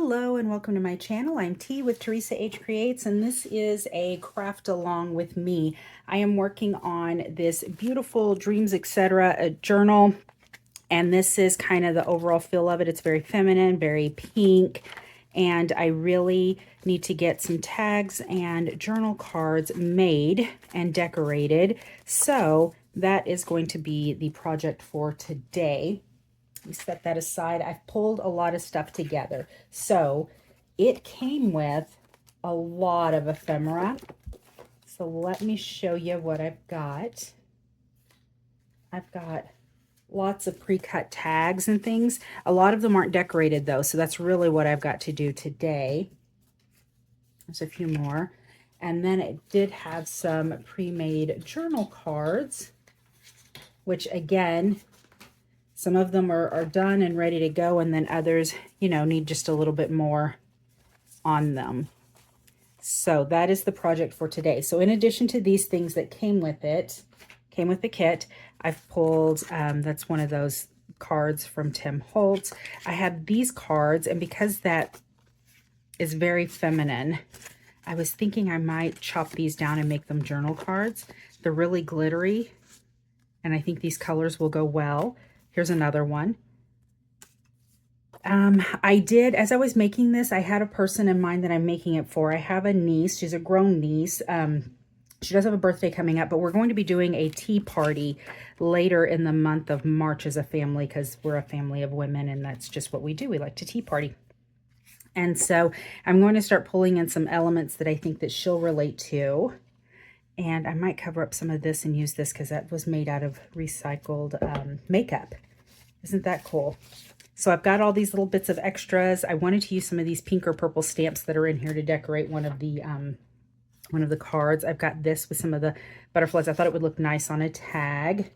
Hello and welcome to my channel. I'm T with Teresa H Creates, and this is a craft along with me. I am working on this beautiful Dreams Etc. a journal, and this is kind of the overall feel of it. It's very feminine, very pink, and I really need to get some tags and journal cards made and decorated. So that is going to be the project for today. Let me set that aside. I've pulled a lot of stuff together. So it came with a lot of ephemera. So let me show you what I've got. I've got lots of pre-cut tags and things. A lot of them aren't decorated though, so that's really what I've got to do today. There's a few more. And then it did have some pre-made journal cards, which again, some of them are done and ready to go, and then others, need just a little bit more on them. So that is the project for today. So in addition to these things that came with the kit, I've pulled, that's one of those cards from Tim Holtz. I have these cards, and because that is very feminine, I was thinking I might chop these down and make them journal cards. They're really glittery, and I think these colors will go well. Here's another one. As I was making this, I had a person in mind that I'm making it for. I have a niece. She's a grown niece. She does have a birthday coming up, but we're going to be doing a tea party later in the month of March as a family, because we're a family of women and that's just what we do. We like to tea party. And so I'm going to start pulling in some elements that I think that she'll relate to. And I might cover up some of this and use this because that was made out of recycled makeup. Isn't that cool? So I've got all these little bits of extras. I wanted to use some of these pink or purple stamps that are in here to decorate one of the cards. I've got this with some of the butterflies. I thought it would look nice on a tag.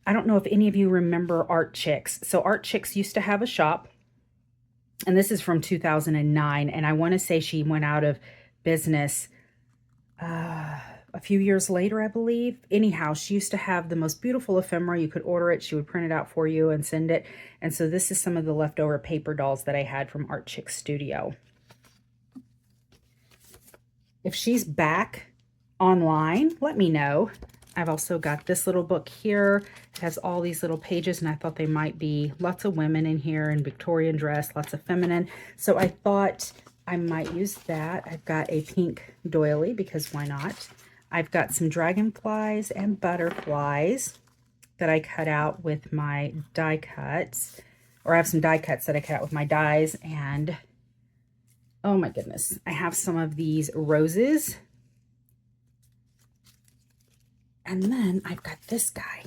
I don't know if any of you remember Art Chicks. So Art Chicks used to have a shop, and this is from 2009. And I want to say she went out of business a few years later, I believe. Anyhow, she used to have the most beautiful ephemera. You could order it. She would print it out for you and send it. And so this is some of the leftover paper dolls that I had from Art Chick Studio. If she's back online, let me know. I've also got this little book here. It has all these little pages, and I thought they might be lots of women in here in Victorian dress, lots of feminine. So I thought I might use that. I've got a pink doily, because why not? I've got some dragonflies and butterflies that I cut out with my die cuts. Or I have some die cuts that I cut out with my dies. And oh my goodness, I have some of these roses. And then I've got this guy.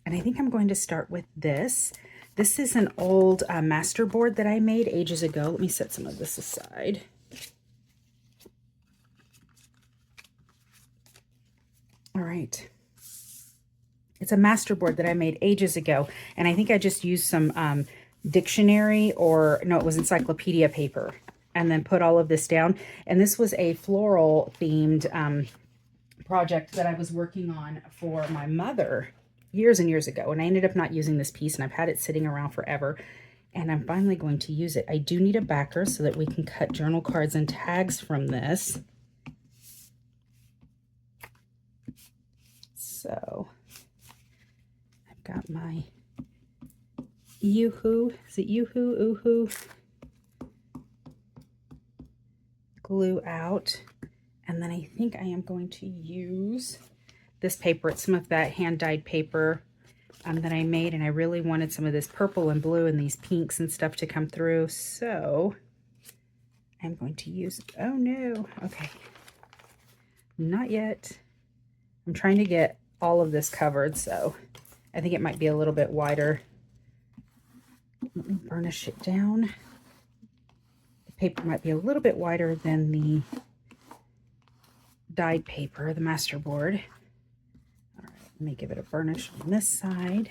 And I think I'm going to start with this. This is an old master board that I made ages ago. Let me set some of this aside. All right. It's a master board that I made ages ago. And I think I just used some dictionary, or no, it was encyclopedia paper, and then put all of this down. And this was a floral themed project that I was working on for my mother years and years ago, and I ended up not using this piece, and I've had it sitting around forever, and I'm finally going to use it. I do need a backer so that we can cut journal cards and tags from this. So I've got my Yoo-hoo, is it Yoo-hoo, Ooh-hoo glue out, and then I think I am going to use this paper. It's some of that hand-dyed paper that I made, and I really wanted some of this purple and blue and these pinks and stuff to come through, so I'm going to use, oh no, okay, not yet. I'm trying to get all of this covered, so I think it might be a little bit wider. Let me burnish it down. The paper might be a little bit wider than the dyed paper, the master board. Let me give it a burnish on this side.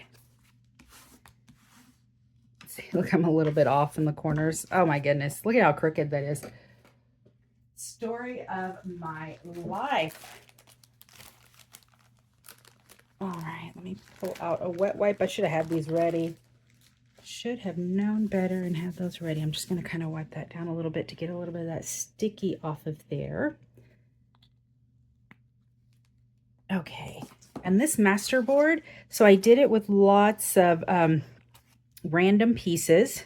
See, look, I'm a little bit off in the corners. Oh my goodness, look at how crooked that is. Story of my life. All right, let me pull out a wet wipe. I should have had these ready. Should have known better and had those ready. I'm just going to kind of wipe that down a little bit to get a little bit of that sticky off of there. Okay, and this masterboard, so I did it with lots of random pieces,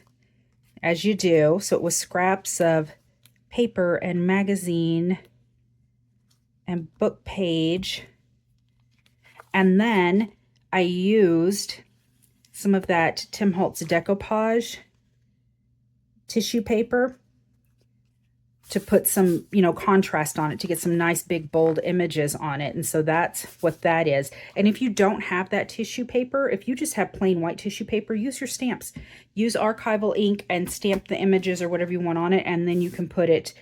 as you do. So it was scraps of paper and magazine and book page. And then I used some of that Tim Holtz decoupage tissue paper to put some, you know, contrast on it, to get some nice big bold images on it. And so that's what that is. And if you don't have that tissue paper, if you just have plain white tissue paper, use your stamps. Use archival ink and stamp the images or whatever you want on it, and then you can put it,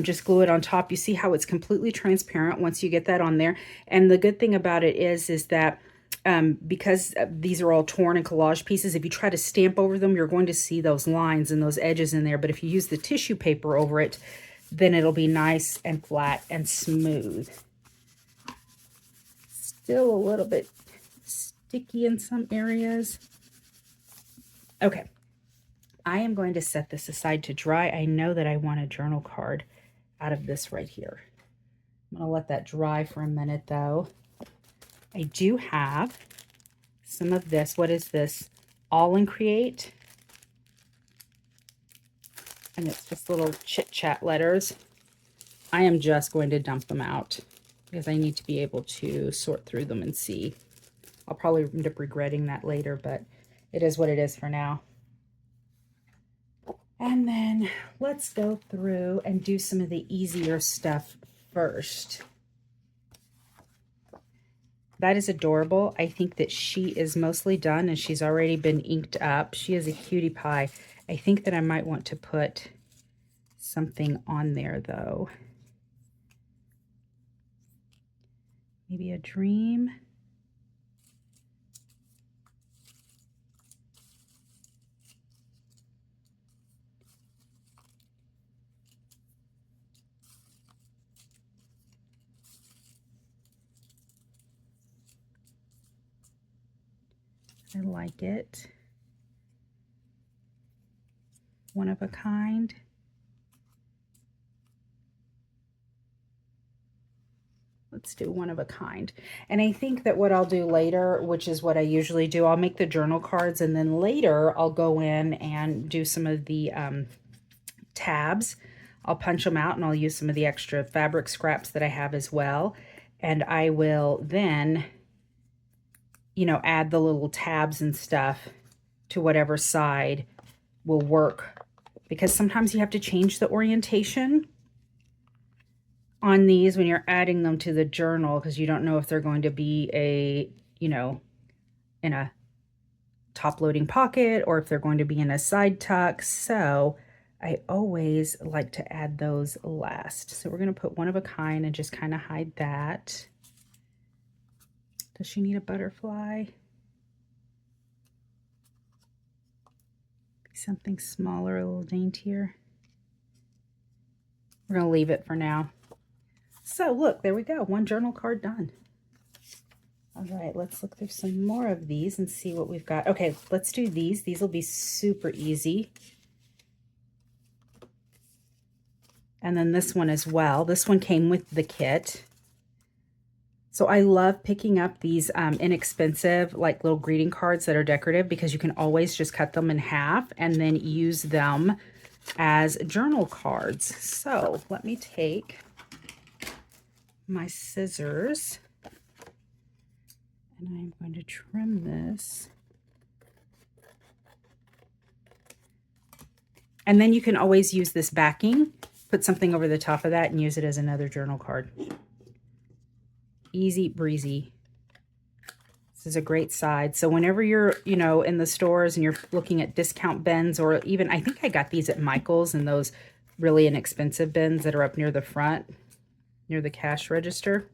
just glue it on top. You see how it's completely transparent once you get that on there. And the good thing about it is that because these are all torn and collage pieces, if you try to stamp over them, you're going to see those lines and those edges in there. But if you use the tissue paper over it, then it'll be nice and flat and smooth. Still a little bit sticky in some areas. Okay, I am going to set this aside to dry. I know that I want a journal card out of this right here. I'm going to let that dry for a minute though. I do have some of this. What is this? All in Create. And it's just little chit-chat letters. I am just going to dump them out because I need to be able to sort through them and see. I'll probably end up regretting that later, but it is what it is for now. And then let's go through and do some of the easier stuff first. That is adorable. I think that she is mostly done and she's already been inked up. She is a cutie pie. I think that I might want to put something on there though. Maybe a dream. I like it. One of a kind. Let's do one of a kind. And I think that what I'll do later, which is what I usually do, I'll make the journal cards and then later I'll go in and do some of the tabs. I'll punch them out and I'll use some of the extra fabric scraps that I have as well. And I will then, you know, add the little tabs and stuff to whatever side will work, because sometimes you have to change the orientation on these when you're adding them to the journal, because you don't know if they're going to be a, you know, in a top loading pocket or if they're going to be in a side tuck. So I always like to add those last. So we're going to put one of a kind and just kind of hide that. Does she need a butterfly? Something smaller, a little daintier. We're going to leave it for now. So look, there we go. One journal card done. All right, let's look through some more of these and see what we've got. Okay, let's do these. These will be super easy. And then this one as well. This one came with the kit. So I love picking up these inexpensive, like little greeting cards that are decorative, because you can always just cut them in half and then use them as journal cards. So let me take my scissors and I'm going to trim this. And then you can always use this backing, put something over the top of that and use it as another journal card. Easy breezy. This is a great side. So whenever you're, you know, in the stores and you're looking at discount bins, or even, I think I got these at Michael's in those really inexpensive bins that are up near the front, near the cash register.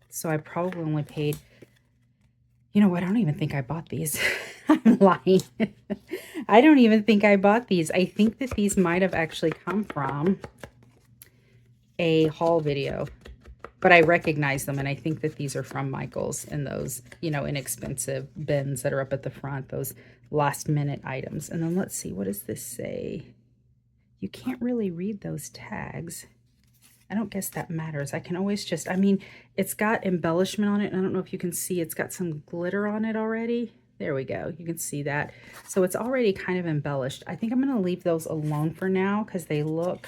So I probably only paid, you know what, I don't even think I bought these. I'm lying. I don't even think I bought these. I think that these might have actually come from a haul video. But I recognize them, and I think that these are from Michael's in those, you know, inexpensive bins that are up at the front, those last minute items. And then let's see, what does this say? You can't really read those tags. I don't guess that matters. I can always just, I mean, it's got embellishment on it. And I don't know if you can see, it's got some glitter on it already. There we go. You can see that. So it's already kind of embellished. I think I'm going to leave those alone for now because they look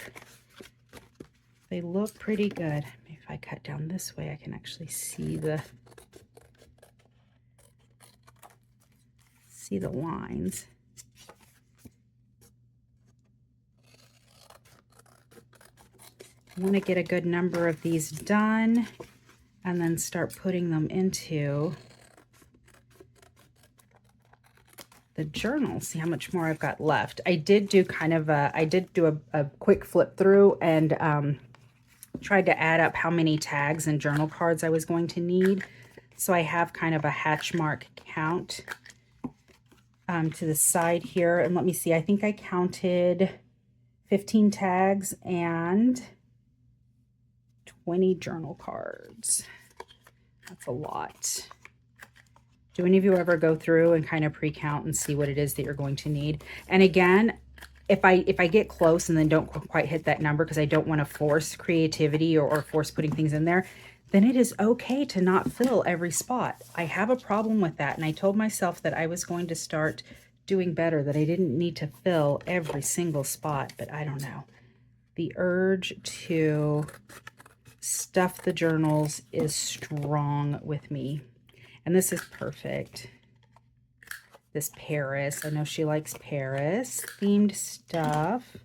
pretty good. Maybe if I cut down this way, I can actually see the lines. I want to get a good number of these done and then start putting them into the journal. See how much more I've got left. I did do kind of a quick flip through and tried to add up how many tags and journal cards I was going to need. So I have kind of a hatch mark count to the side here. And let me see, I think I counted 15 tags and 20 journal cards. That's a lot. Do any of you ever go through and kind of pre-count and see what it is that you're going to need? And again, if I get close and then don't quite hit that number because I don't want to force creativity or force putting things in there, then it is okay to not fill every spot. I have a problem with that, and I told myself that I was going to start doing better, that I didn't need to fill every single spot, but I don't know. The urge to stuff the journals is strong with me. And this is perfect. This Paris, I know she likes Paris themed stuff.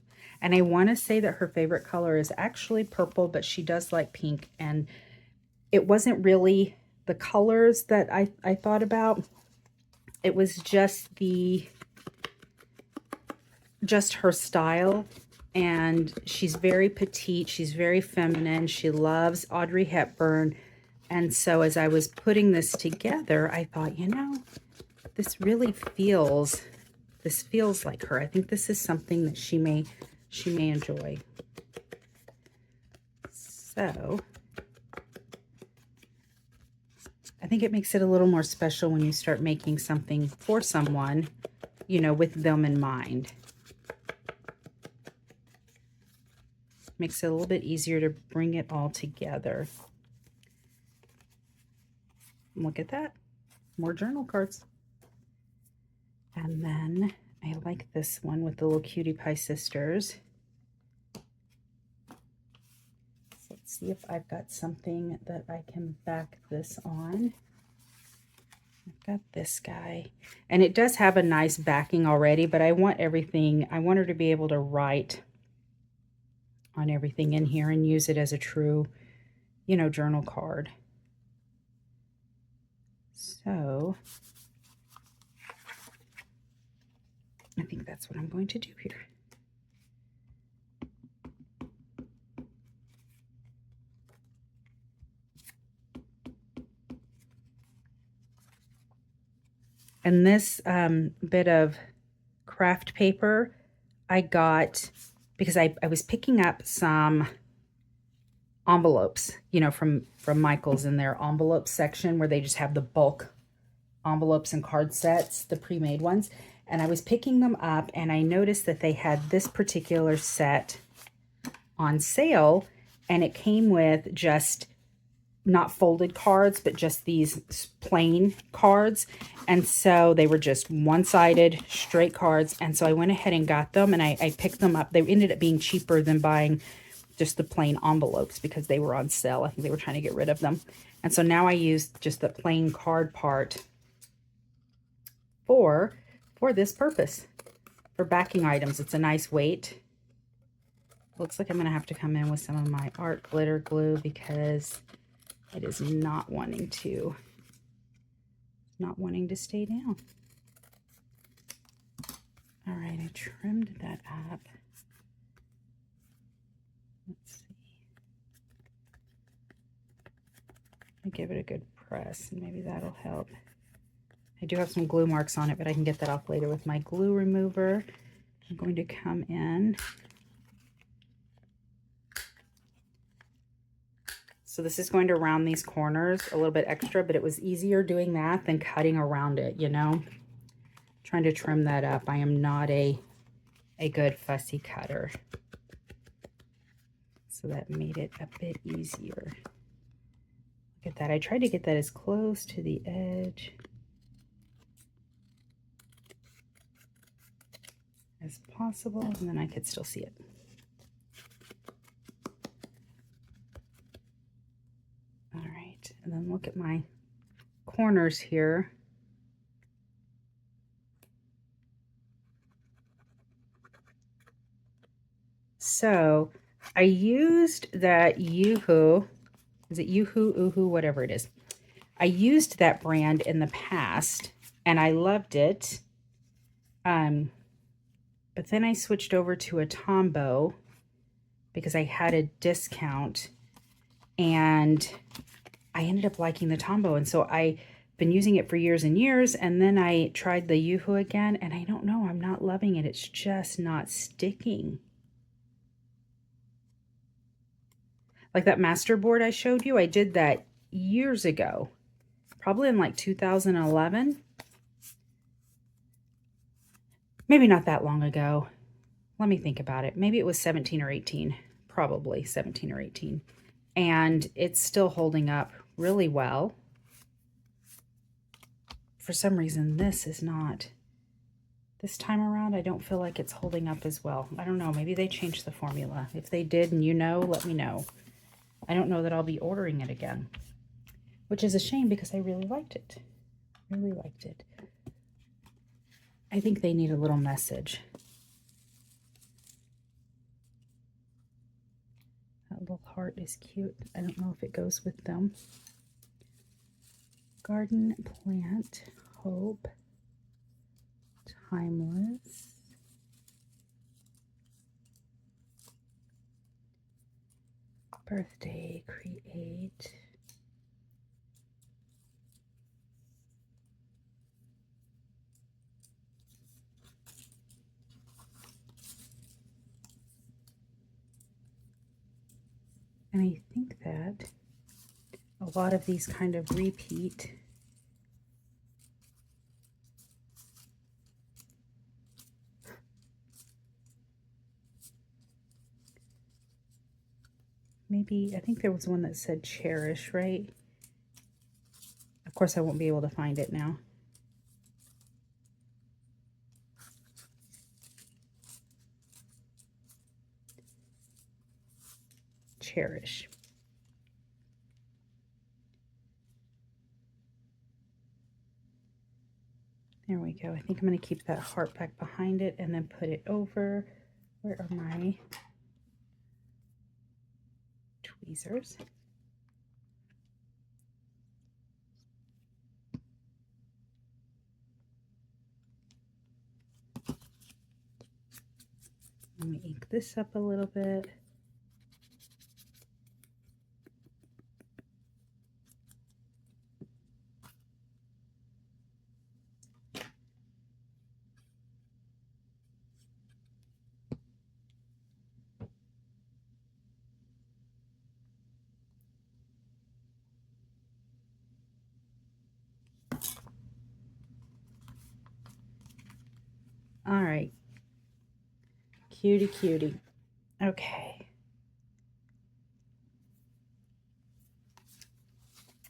And I want to say that her favorite color is actually purple, but she does like pink. And it wasn't really the colors that I thought about. It was just her style. And she's very petite. She's very feminine. She loves Audrey Hepburn. And so as I was putting this together, I thought, you know, this really feels like her. I think this is something that she may enjoy. So I think it makes it a little more special when you start making something for someone, you know, with them in mind. Makes it a little bit easier to bring it all together. Look at that. More journal cards. And then I like this one with the little Cutie Pie sisters. So let's see if I've got something that I can back this on. I've got this guy. And it does have a nice backing already, but I want everything, I want her to be able to write on everything in here and use it as a true, you know, journal card. So I think that's what I'm going to do here. And this bit of craft paper I got because I was picking up some envelopes, you know, from Michael's in their envelope section where they just have the bulk envelopes and card sets, the pre-made ones. And I was picking them up and I noticed that they had this particular set on sale, and it came with just not folded cards, but just these plain cards. And so they were just one-sided straight cards. And so I went ahead and got them, and I picked them up. They ended up being cheaper than buying just the plain envelopes because they were on sale. I think they were trying to get rid of them. And so now I used just the plain card part for this purpose, for backing items. It's a nice weight. Looks like I'm going to have to come in with some of my art glitter glue because it is not wanting to stay down. All right, I trimmed that up. Let's see. I'll give it a good press and maybe that'll help. I do have some glue marks on it, but I can get that off later with my glue remover. I'm going to come in. So this is going to round these corners a little bit extra, but it was easier doing that than cutting around it, you know? Trying to trim that up. I am not a good fussy cutter. So that made it a bit easier. Look at that. I tried to get that as close to the edge as possible, and then I could still see it. All right, and then look at my corners here. So I used that Yoo-hoo, is it Yoo-hoo, Oohoo, whatever it is. I used that brand in the past and I loved it. But then I switched over to a Tombow because I had a discount and I ended up liking the Tombow. And so I've been using it for years and years. And then I tried the Yoo-hoo again and I don't know, I'm not loving it. It's just not sticking. Like that master board I showed you, I did that years ago, probably in like 2011. Maybe not that long ago. Let me think about it. Maybe it was 17 or 18, probably 17 or 18. And it's still holding up really well. For some reason, this is not. This time around, I don't feel like it's holding up as well. I don't know. Maybe they changed the formula. If they did and you know, let me know. I don't know that I'll be ordering it again, which is a shame because I really liked it. Really liked it. I think they need a little message. That little heart is cute. I don't know if it goes with them. Garden plant, hope, timeless. Birthday, create. And I think that a lot of these kind of repeat. Maybe, I think there was one that said cherish, right? Of course, I won't be able to find it now. Cherish. There we go. I think I'm going to keep that heart back behind it and then put it over. Where are my tweezers? Let me ink this up a little bit. All right. Cutie, cutie. Okay.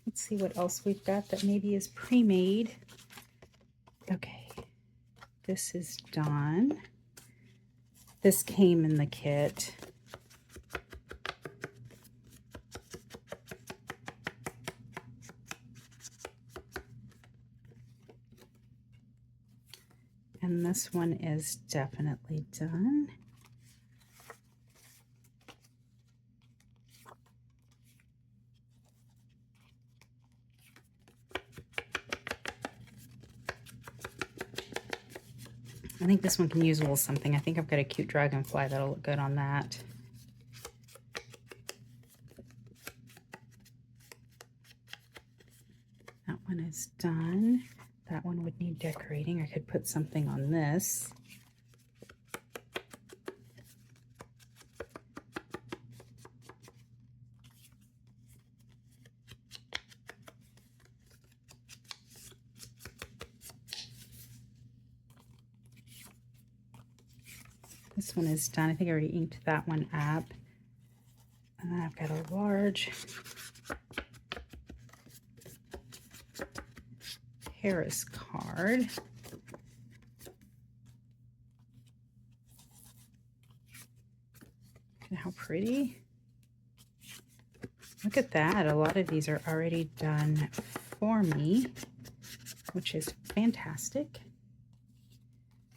Let's see what else we've got that maybe is pre-made. Okay. This is done. This came in the kit. And this one is definitely done. I think this one can use a little something. I think I've got a cute dragonfly that'll look good on that. That one is done. That one would need decorating. I could put something on this. This one is done. I think I already inked that one up. And then I've got a large Paris card. Look at how pretty. Look at that. A lot of these are already done for me, which is fantastic.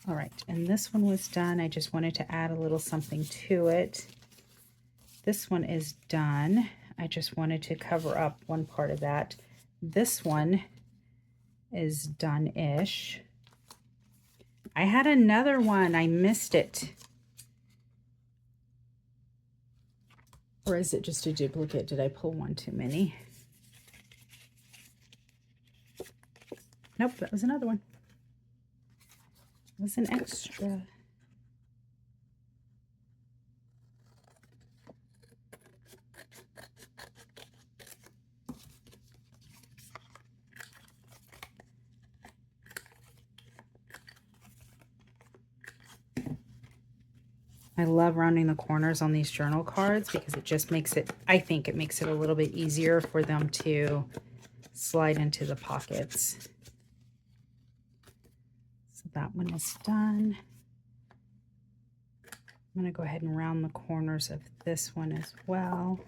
All right, and this one was done. I just wanted to add a little something to it. This one is done. I just wanted to cover up one part of that. This one is done-ish. I had another one. I missed it. Or is it just a duplicate? Did I pull one too many? Nope, that was another one. It was an extra. I love rounding the corners on these journal cards because it just makes it, I think it makes it a little bit easier for them to slide into the pockets. So that one is done. I'm going to go ahead and round the corners of this one as well.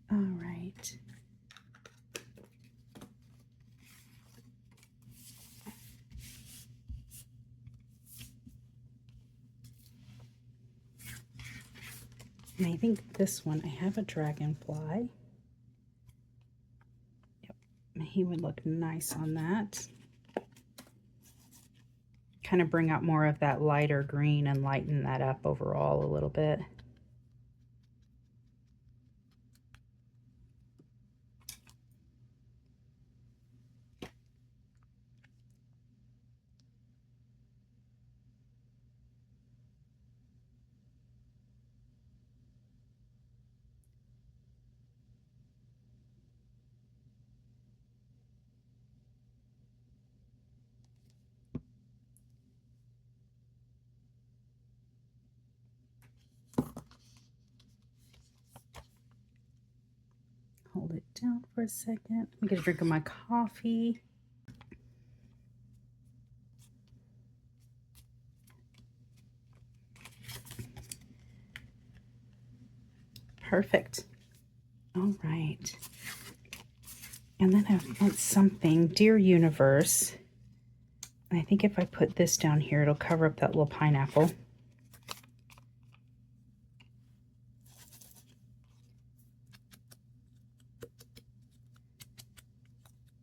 All right. And I think this one, I have a dragonfly. Yep, he would look nice on that. Kind of bring out more of that lighter green and lighten that up overall a little bit. Hold it down for a second. Let me get a drink of my coffee. Perfect. All right. And then I want something, Dear Universe. I think if I put this down here, it'll cover up that little pineapple.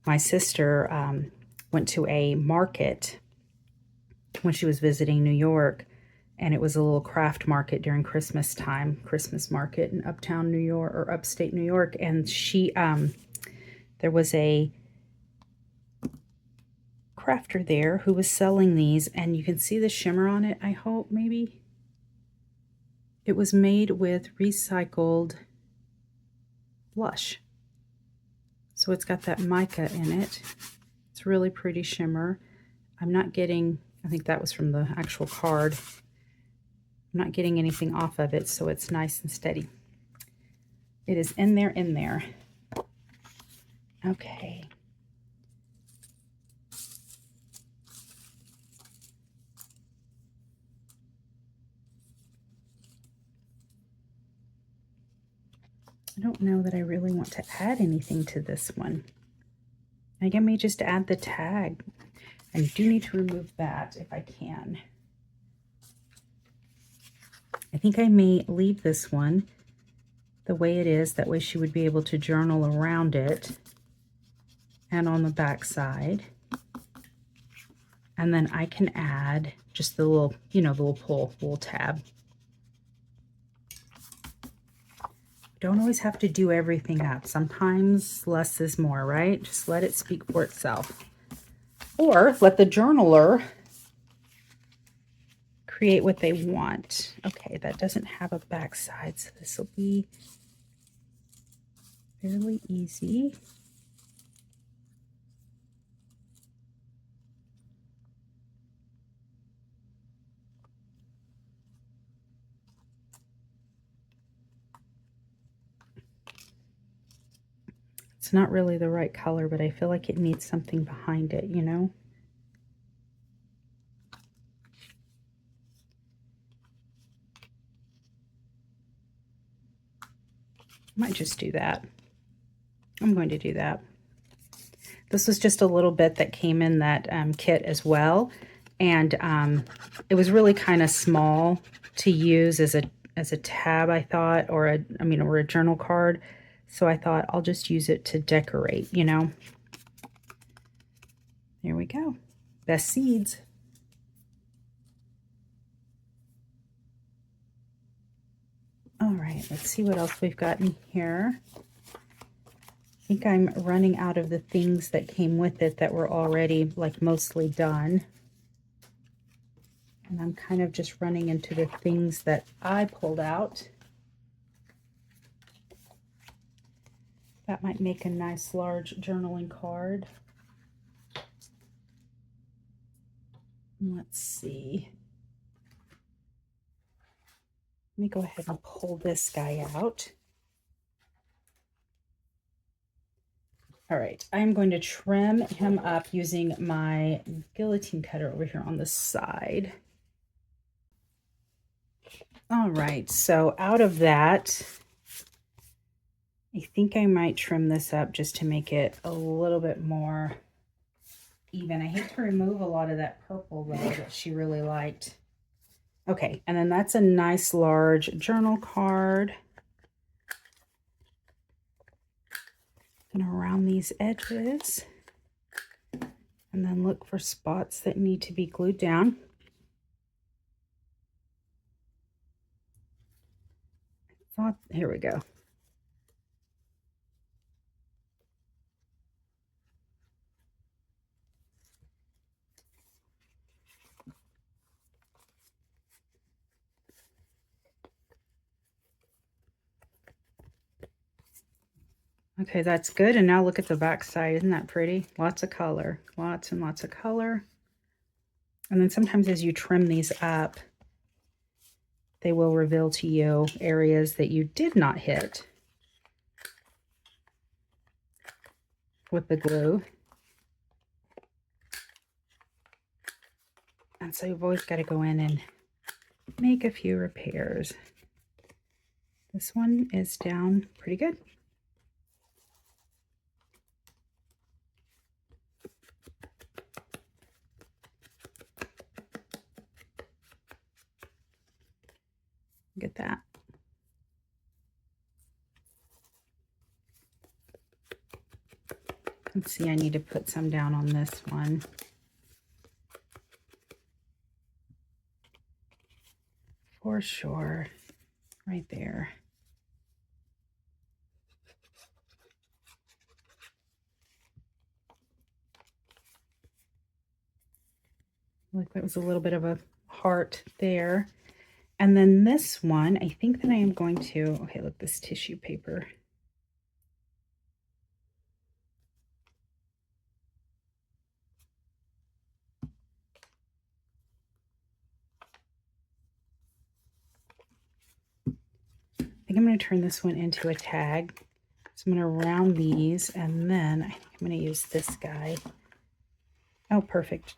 My sister went to a market when she was visiting New York, and it was a little craft market during Christmas time, Christmas market in uptown New York or upstate New York. And she, there was a crafter there who was selling these, and you can see the shimmer on it, I hope, maybe. It was made with recycled blush. So it's got that mica in it. It's really pretty shimmer. I'm not getting, I think that was from the actual card. I'm not getting anything off of it, so it's nice and steady. It is in there. Okay. I don't know that I really want to add anything to this one. I think I may just add the tag. I do need to remove that if I can. I think I may leave this one the way it is. That way she would be able to journal around it and on the back side. And then I can add just the little, you know, the little pull, little tab. don't always have to do everything up. Sometimes less is more, right? Just let it speak for itself. Or let the journaler create what they want. Okay, that doesn't have a backside, so this will be fairly easy. It's not really the right color, but I feel like it needs something behind it, you know? Might just do that. I'm going to do that. This was just a little bit that came in that kit as well. And it was really kind of small to use as a tab, I thought, or a journal card. So I thought I'll just use it to decorate, you know. There we go. Best seeds. All right, let's see what else we've got in here. I think I'm running out of the things that came with it that were already like mostly done. And I'm kind of just running into the things that I pulled out. That might make a nice large journaling card. Let's see. Let me go ahead and pull this guy out. All right, I'm going to trim him up using my guillotine cutter over here on the side. All right, so out of that, I think I might trim this up just to make it a little bit more even. I hate to remove a lot of that purple though that she really liked. Okay, and then that's a nice large journal card. And around these edges, and then look for spots that need to be glued down. Here we go. Okay, that's good. And now look at the back side. Isn't that pretty? Lots of color. Lots and lots of color. And then sometimes as you trim these up, they will reveal to you areas that you did not hit with the glue. And so you've always got to go in and make a few repairs. This one is down pretty good. Look at that. Let's see, I need to put some down on this one. For sure, right there. Like that was a little bit of a heart there. And then this one, I think that I am going to, okay, look, this tissue paper. I think I'm going to turn this one into a tag. So I'm going to round these, and then I think I'm going to use this guy. Oh, perfect.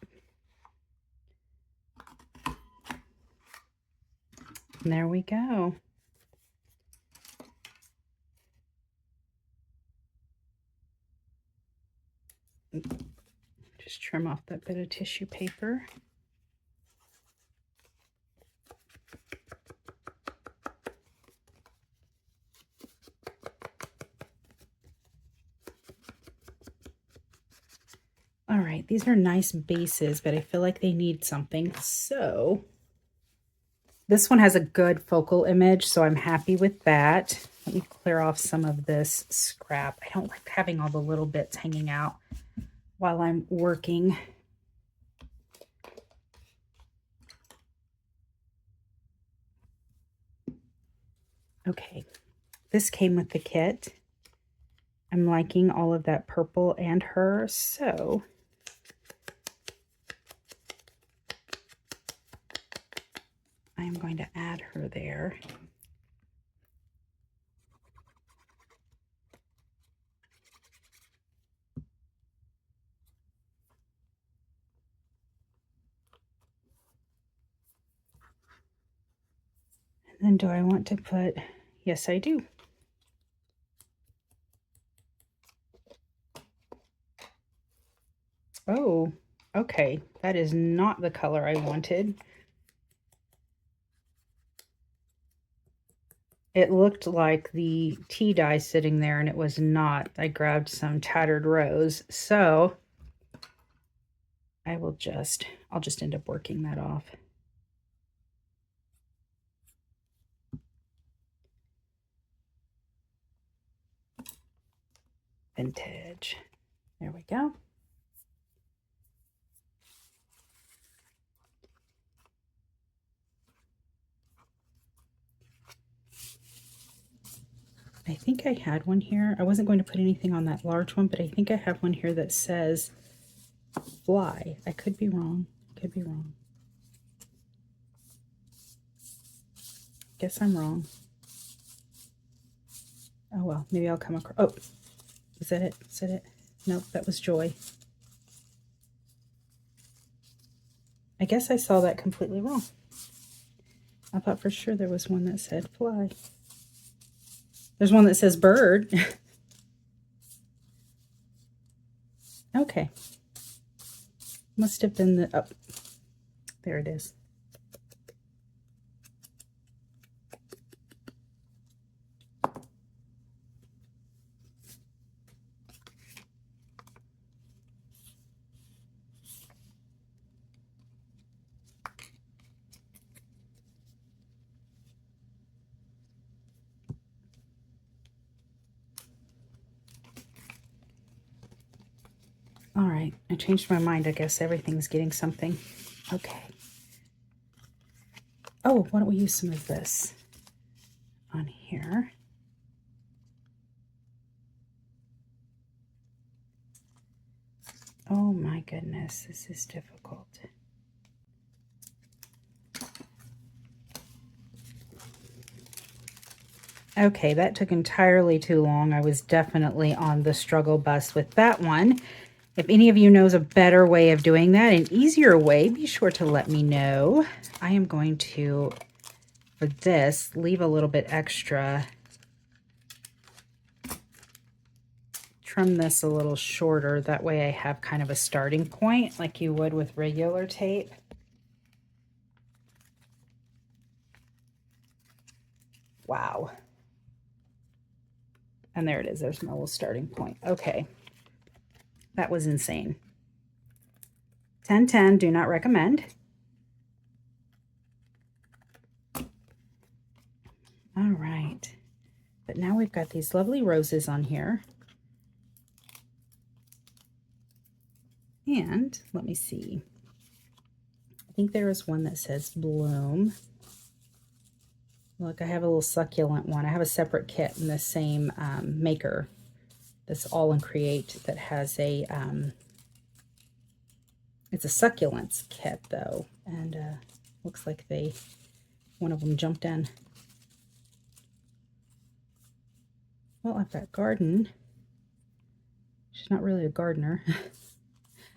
And there we go. Just trim off that bit of tissue paper. All right, these are nice bases, but I feel like they need something. So this one has a good focal image, so I'm happy with that. Let me clear off some of this scrap. I don't like having all the little bits hanging out while I'm working. Okay, this came with the kit. I'm liking all of that purple and her, so I'm going to add her there. And then do I want to put, yes I do. Oh, okay, that is not the color I wanted. It looked like the tea dye sitting there, and it was not. I grabbed some tattered rose, so I'll just end up working that off. Vintage. There we go. I think I had one here. I wasn't going to put anything on that large one, but I think I have one here that says fly. I could be wrong. Could be wrong. Guess I'm wrong. Oh well, maybe I'll come across. Oh, is that it? Is that it? Nope, that was joy. I guess I saw that completely wrong. I thought for sure there was one that said fly. There's one that says bird. Okay. Must have been the, oh, there it is. All right, I changed my mind. I guess everything's getting something. Okay. Oh, why don't we use some of this on here? Oh my goodness, this is difficult. Okay, that took entirely too long. I was definitely on the struggle bus with that one. If any of you knows a better way of doing that, an easier way, be sure to let me know. I am going to, for this, leave a little bit extra. Trim this a little shorter. That way I have kind of a starting point like you would with regular tape. Wow. And there it is. There's my little starting point. Okay. That was insane. 10-10, do not recommend. All right. But now we've got these lovely roses on here. And let me see. I think there is one that says bloom. Look, I have a little succulent one. I have a separate kit in the same maker. That's all in Create that has a, it's a succulents kit though. And looks like one of them jumped in. Well, I've got garden. She's not really a gardener.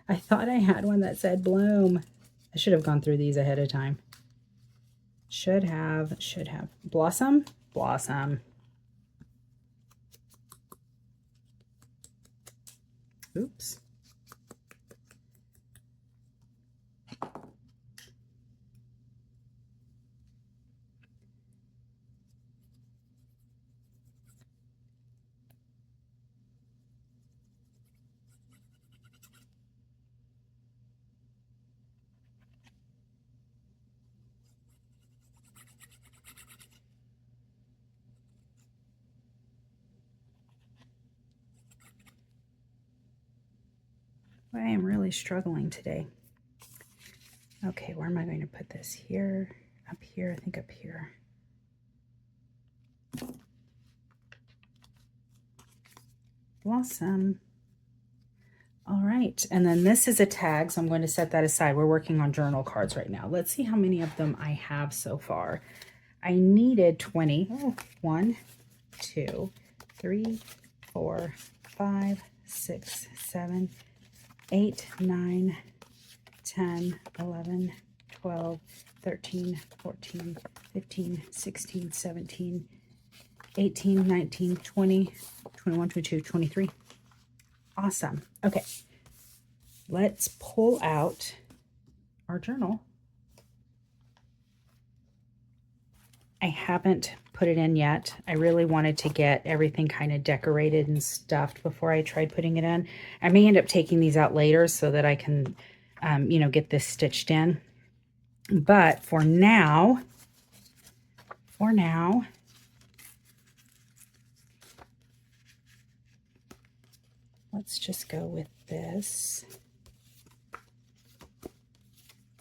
I thought I had one that said bloom. I should have gone through these ahead of time. Should have. Blossom? Blossom. Oops. I am really struggling today. Okay, where am I going to put this? Here, up here, I think up here. Blossom. All right, and then this is a tag, so I'm going to set that aside. We're working on journal cards right now. Let's see how many of them I have so far. I needed 20. Oh, 1, 2, 3, 4, 5, 6, 7, 8, 9, 10, 11, 12, 13, 14, 15, 16, 17, 18, 19, 20, 21, 22, 23. Awesome. Okay, let's pull out our journal. I haven't put it in yet. I really wanted to get everything kind of decorated and stuffed before I tried putting it in. I may end up taking these out later so that I can, you know, get this stitched in. But for now, let's just go with this. I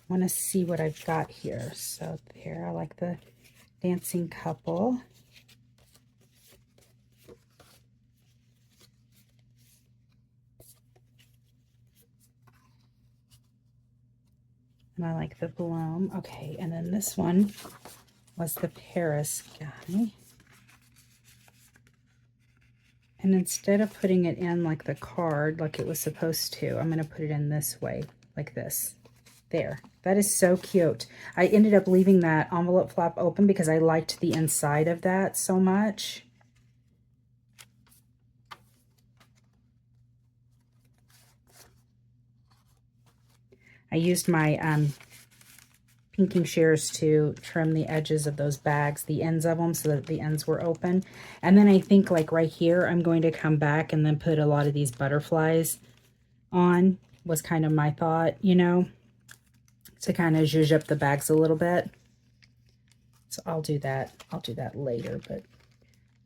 want to see what I've got here. So there, I like the dancing couple. And I like the bloom. Okay, and then this one was the Paris guy. And instead of putting it in like the card, like it was supposed to, I'm going to put it in this way, like this. There. That is so cute. I ended up leaving that envelope flap open because I liked the inside of that so much. I used my pinking shears to trim the edges of those bags, the ends of them, so that the ends were open. And then I think like right here, I'm going to come back and then put a lot of these butterflies on, was kind of my thought, you know, to kind of zhuzh up the bags a little bit. So I'll do that. I'll do that later, but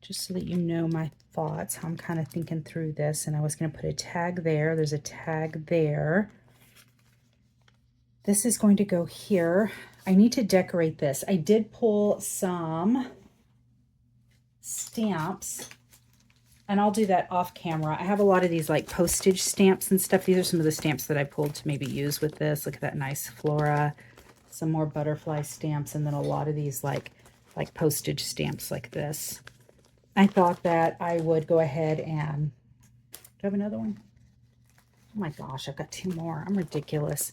just so that you know my thoughts, how I'm kind of thinking through this. And I was going to put a tag there. There's a tag there. This is going to go here. I need to decorate this. I did pull some stamps, and I'll do that off camera. I have a lot of these like postage stamps and stuff. These are some of the stamps that I pulled to maybe use with this. Look at that nice flora, some more butterfly stamps, and then a lot of these like postage stamps like this. I thought that I would go ahead and, do I have another one? Oh my gosh, I've got 2 more. I'm ridiculous.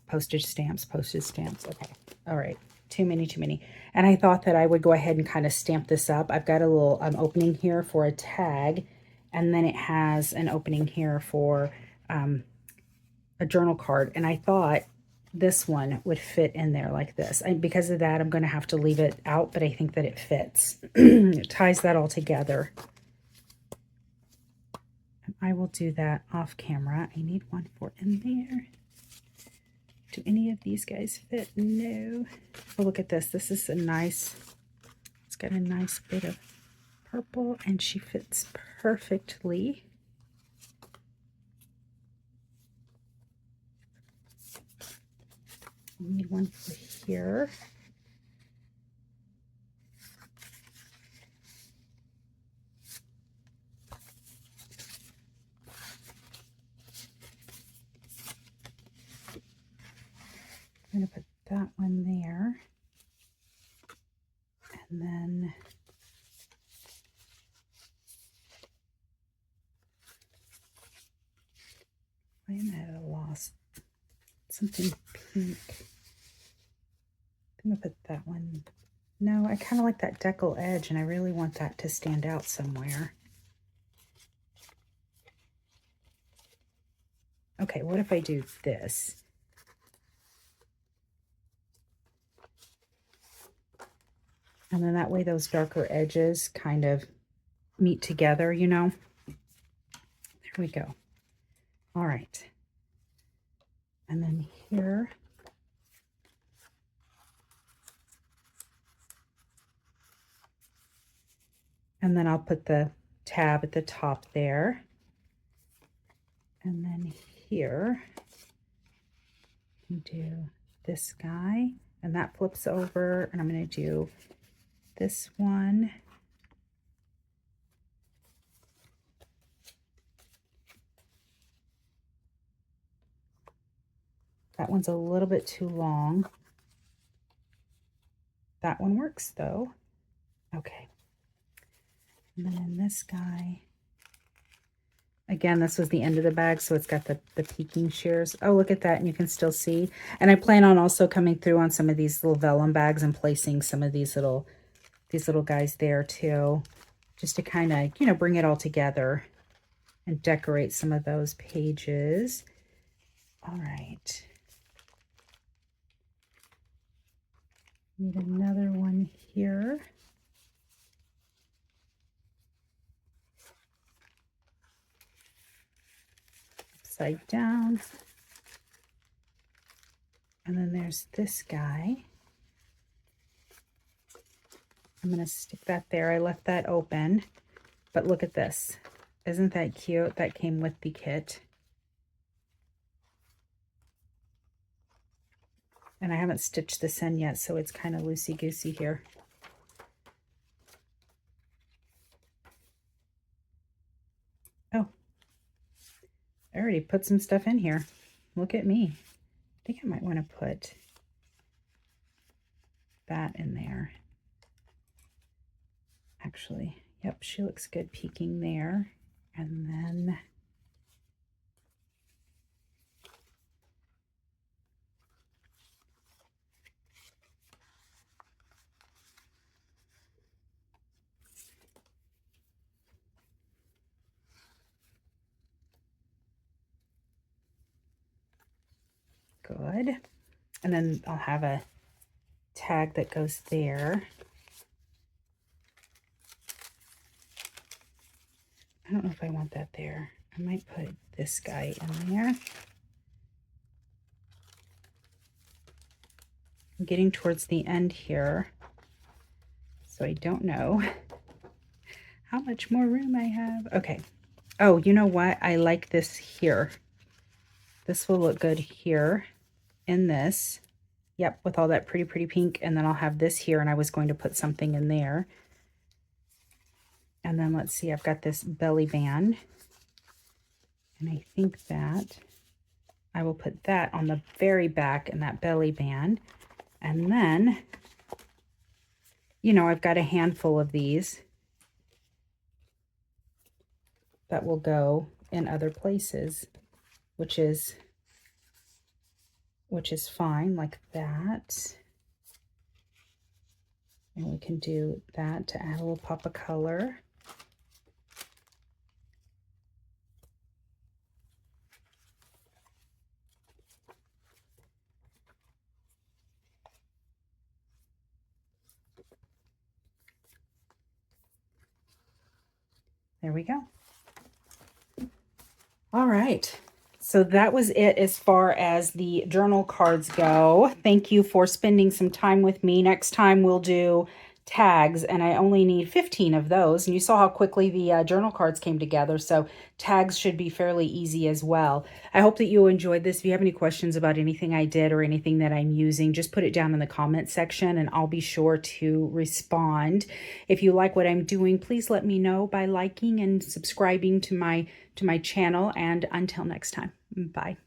Postage stamps. Okay. All right. Too many. And I thought that I would go ahead and kind of stamp this up. I've got a little opening here for a tag, and then it has an opening here for a journal card. And I thought this one would fit in there like this. And because of that, I'm going to have to leave it out, but I think that it fits. It ties that all together. And I will do that off camera. I need one for in there. Do any of these guys fit? No. Oh, look at this. This is a nice, it's got a nice bit of purple, and she fits perfectly. I need one for here. I'm going to put that one there. And then I am at a loss. Something pink. I'm going to put that one. No, I kind of like that decal edge, and I really want that to stand out somewhere. Okay, what if I do this? And then that way those darker edges kind of meet together, you know? There we go. All right. And then here, and then I'll put the tab at the top there. And then here, do this guy, and that flips over, and I'm going to do this one. That one's a little bit too long. That one works though. Okay. And then this guy, again, this was the end of the bag, so it's got the peaking shears. Oh, look at that, and you can still see. And I plan on also coming through on some of these little vellum bags and placing some of these little guys there too, just to kind of, you know, bring it all together and decorate some of those pages. All right. Need another one here. Upside down. And then there's this guy. I'm going to stick that there. I left that open, but look at this. Isn't that cute? That came with the kit. And I haven't stitched this in yet, so it's kind of loosey-goosey here. Oh, I already put some stuff in here. Look at me. I think I might want to put that in there. Actually, yep, she looks good peeking there. And then good. And then I'll have a tag that goes there. I don't know if I want that there. I might put this guy in there. I'm getting towards the end here, so I don't know how much more room I have. Okay. Oh, you know what? I like this here. This will look good here in this. Yep, with all that pretty pink. And then I'll have this here, and I was going to put something in there. And then let's see, I've got this belly band. And I think that I will put that on the very back in that belly band. And then, you know, I've got a handful of these that will go in other places, which is fine, like that. And we can do that to add a little pop of color. There we go. All right. So that was it as far as the journal cards go. Thank you for spending some time with me. Next time we'll do tags, and I only need 15 of those. And you saw how quickly the journal cards came together, so tags should be fairly easy as well. I hope that you enjoyed this. If you have any questions about anything I did or anything that I'm using, just put it down in the comment section and I'll be sure to respond. If you like what I'm doing, please let me know by liking and subscribing to my channel. And until next time, bye.